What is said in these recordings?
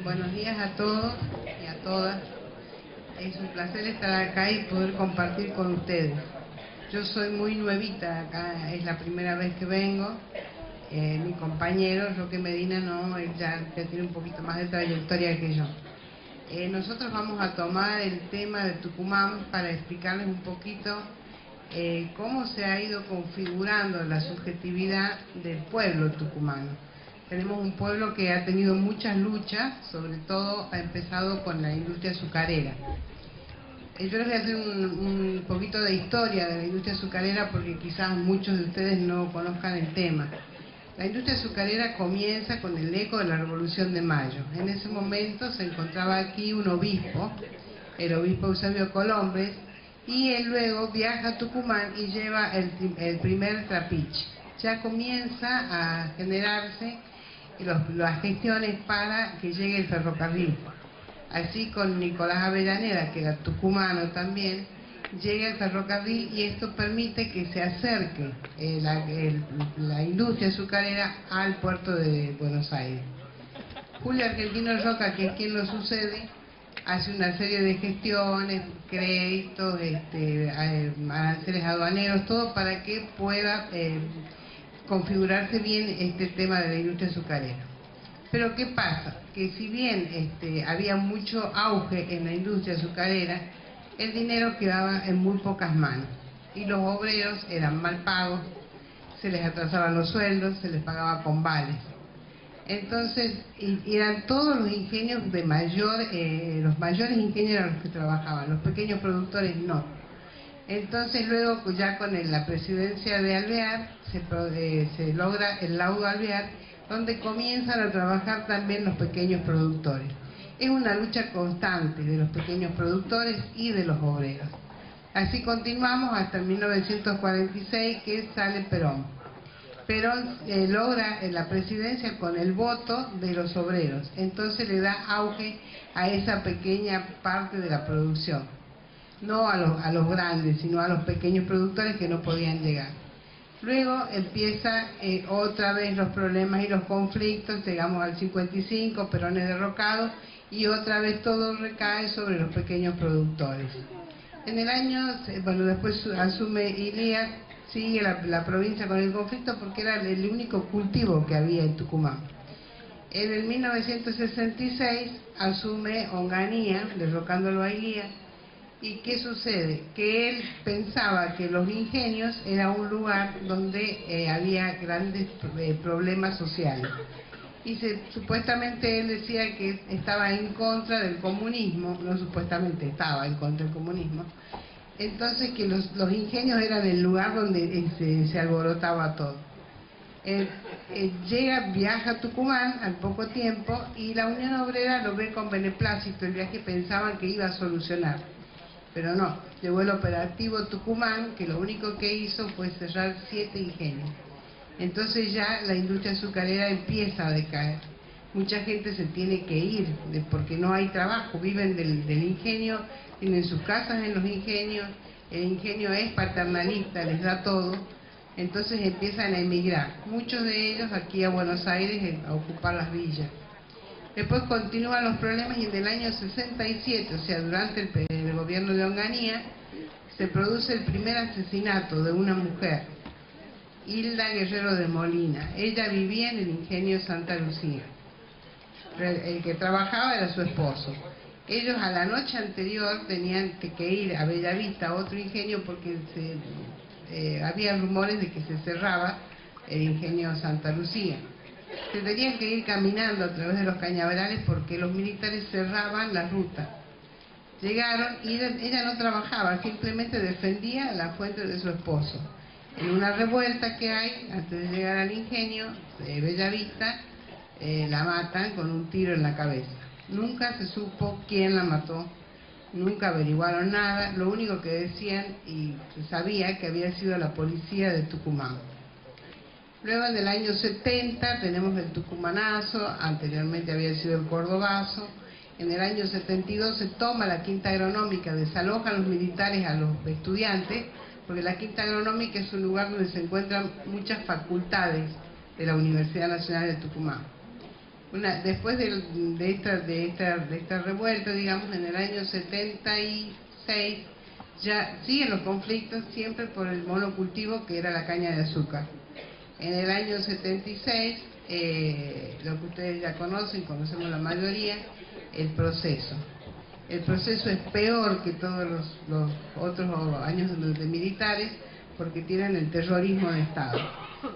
Buenos días a todos y a todas. Es un placer estar acá y poder compartir con ustedes. Yo soy muy nuevita acá, es la primera vez que vengo. Mi compañero, Roque Medina, no, él ya tiene un poquito más de trayectoria que yo. Nosotros vamos a tomar el tema de Tucumán para explicarles un poquito cómo se ha ido configurando la subjetividad del pueblo tucumano. Tenemos un pueblo que ha tenido muchas luchas, sobre todo ha empezado con la industria azucarera. Yo les voy a hacer un poquito de historia de la industria azucarera porque quizás muchos de ustedes no conozcan el tema. La industria azucarera comienza con el eco de la Revolución de Mayo. En ese momento se encontraba aquí un obispo, el obispo Eusebio Colombres, y él luego viaja a Tucumán y lleva el primer trapiche. Ya comienza a generarse las gestiones para que llegue el ferrocarril. Así con Nicolás Avellaneda, que era tucumano también, llega el ferrocarril y esto permite que se acerque la industria azucarera al puerto de Buenos Aires. Julio Argentino Roca, que es quien lo sucede, hace una serie de gestiones, créditos, aranceles aduaneros, todo para que pueda configurarse bien este tema de la industria azucarera. Pero ¿qué pasa? Que si bien había mucho auge en la industria azucarera, el dinero quedaba en muy pocas manos y los obreros eran mal pagos, se les atrasaban los sueldos, se les pagaba con vales. Entonces eran todos los ingenios de los mayores ingenios eran los que trabajaban, los pequeños productores no. Entonces luego ya con la presidencia de Alvear se logra el laudo Alvear, donde comienzan a trabajar también los pequeños productores. Es una lucha constante de los pequeños productores y de los obreros. Así continuamos hasta 1946, que sale Perón. Perón logra la presidencia con el voto de los obreros, entonces le da auge a esa pequeña parte de la producción, no a los grandes, sino a los pequeños productores que no podían llegar. Luego empieza otra vez los problemas y los conflictos, llegamos al 55, Perón es derrocado y otra vez todo recae sobre los pequeños productores. En el año, después asume Ilías, sigue la provincia con el conflicto porque era el único cultivo que había en Tucumán. En el 1966 asume Onganía, derrocándolo a Ilías. ¿Y qué sucede? Que él pensaba que los ingenios era un lugar donde había grandes problemas sociales. Y supuestamente él decía que estaba en contra del comunismo, no supuestamente estaba en contra del comunismo, entonces que los ingenios eran el lugar donde se alborotaba todo. Viaja a Tucumán al poco tiempo y la Unión Obrera lo ve con beneplácito el viaje, pensaban que iba a solucionar. Pero no, llegó el operativo Tucumán, que lo único que hizo fue cerrar 7 ingenios. Entonces ya la industria azucarera empieza a decaer. Mucha gente se tiene que ir porque no hay trabajo, viven del ingenio, tienen sus casas en los ingenios, el ingenio es paternalista, les da todo, entonces empiezan a emigrar. Muchos de ellos aquí a Buenos Aires a ocupar las villas. Después continúan los problemas y en el año 67, o sea, durante el gobierno de Onganía, se produce el primer asesinato de una mujer, Hilda Guerrero de Molina. Ella vivía en el ingenio Santa Lucía. El que trabajaba era su esposo. Ellos a la noche anterior tenían que ir a Bellavista, a otro ingenio, porque había rumores de que se cerraba el ingenio Santa Lucía. Se tenían que ir caminando a través de los cañaverales porque los militares cerraban la ruta. Llegaron y ella no trabajaba, simplemente defendía la fuente de su esposo. En una revuelta que hay, antes de llegar al ingenio de Bellavista, la matan con un tiro en la cabeza. Nunca se supo quién la mató, nunca averiguaron nada, lo único que decían y se sabía que había sido la policía de Tucumán. Luego en el año 70 tenemos el tucumanazo, anteriormente había sido el cordobazo. En el año 72 se toma la quinta agronómica, desalojan los militares a los estudiantes, porque la quinta agronómica es un lugar donde se encuentran muchas facultades de la Universidad Nacional de Tucumán. Después de esta revuelta, digamos, en el año 76, ya siguen los conflictos siempre por el monocultivo que era la caña de azúcar. En el año 76, lo que ustedes ya conocemos la mayoría, el proceso. El proceso es peor que todos los otros años de militares porque tienen el terrorismo de Estado.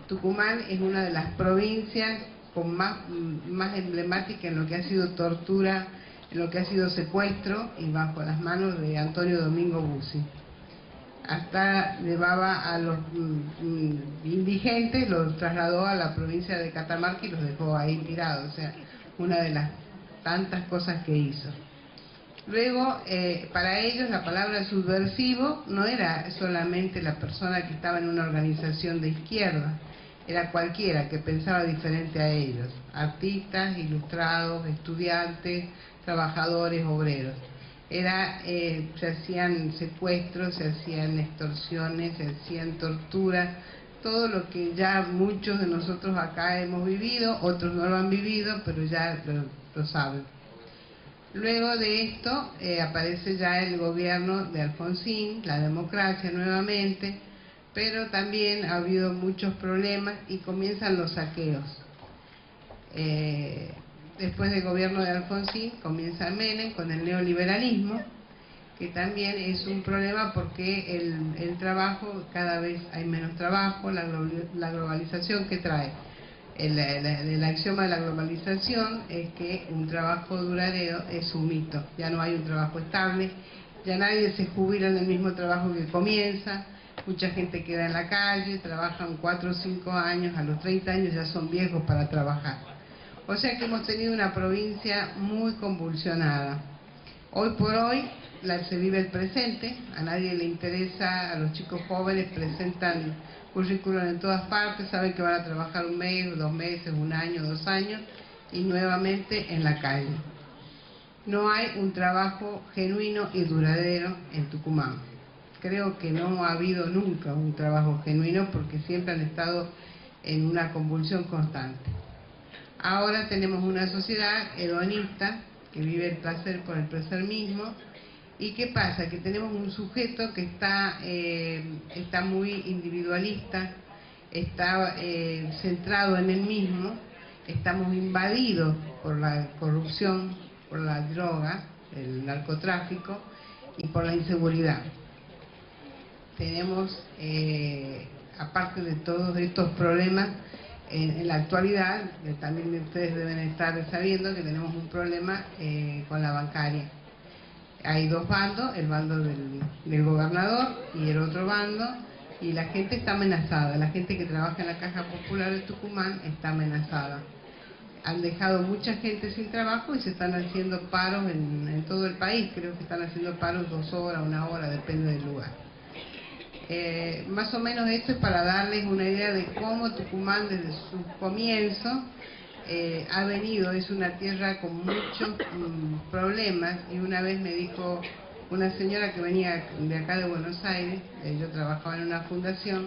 Tucumán es una de las provincias con más emblemática en lo que ha sido tortura, en lo que ha sido secuestro y bajo las manos de Antonio Domingo Bussi. Hasta llevaba a los indigentes, los trasladó a la provincia de Catamarca y los dejó ahí tirados, o sea, una de las tantas cosas que hizo. Luego, para ellos la palabra subversivo no era solamente la persona que estaba en una organización de izquierda, era cualquiera que pensaba diferente a ellos, artistas, ilustrados, estudiantes, trabajadores, obreros. Se hacían secuestros, se hacían extorsiones, se hacían torturas, todo lo que ya muchos de nosotros acá hemos vivido, otros no lo han vivido, pero ya lo saben. Luego de esto aparece ya el gobierno de Alfonsín, la democracia nuevamente, pero también ha habido muchos problemas y comienzan los saqueos. Después del gobierno de Alfonsín comienza Menem con el neoliberalismo, que también es un problema porque el trabajo, cada vez hay menos trabajo, la globalización que trae. El axioma de la globalización es que un trabajo duradero es un mito, ya no hay un trabajo estable, ya nadie se jubila en el mismo trabajo que comienza, mucha gente queda en la calle, trabajan 4 o 5 años, a los 30 años ya son viejos para trabajar. O sea que hemos tenido una provincia muy convulsionada. Hoy por hoy se vive el presente, a nadie le interesa, a los chicos jóvenes presentan currículum en todas partes, saben que van a trabajar 1 mes, 2 meses, 1 año, 2 años y nuevamente en la calle. No hay un trabajo genuino y duradero en Tucumán. Creo que no ha habido nunca un trabajo genuino porque siempre han estado en una convulsión constante. Ahora tenemos una sociedad hedonista que vive el placer por el placer mismo. ¿Y qué pasa? Que tenemos un sujeto que está muy individualista, está centrado en él mismo, estamos invadidos por la corrupción, por la droga, el narcotráfico y por la inseguridad. Tenemos, aparte de todos estos problemas, en la actualidad, también ustedes deben estar sabiendo que tenemos un problema con la bancaria. Hay 2 bandos, el bando del gobernador y el otro bando, y la gente está amenazada, la gente que trabaja en la Caja Popular de Tucumán está amenazada. Han dejado mucha gente sin trabajo y se están haciendo paros en todo el país, creo que están haciendo paros 2 horas, 1 hora, depende del lugar. Más o menos esto es para darles una idea de cómo Tucumán desde su comienzo ha venido, es una tierra con muchos problemas, y una vez me dijo una señora que venía de acá de Buenos Aires, yo trabajaba en una fundación,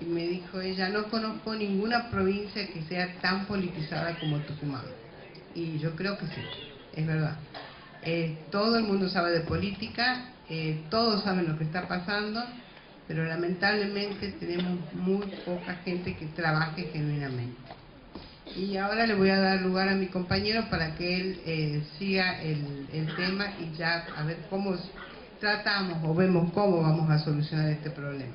y me dijo ella, no conozco ninguna provincia que sea tan politizada como Tucumán. Y yo creo que sí, es verdad. Todo el mundo sabe de política, todos saben lo que está pasando, pero lamentablemente tenemos muy poca gente que trabaje genuinamente. Y ahora le voy a dar lugar a mi compañero para que él siga el tema y ya a ver cómo tratamos o vemos cómo vamos a solucionar este problema.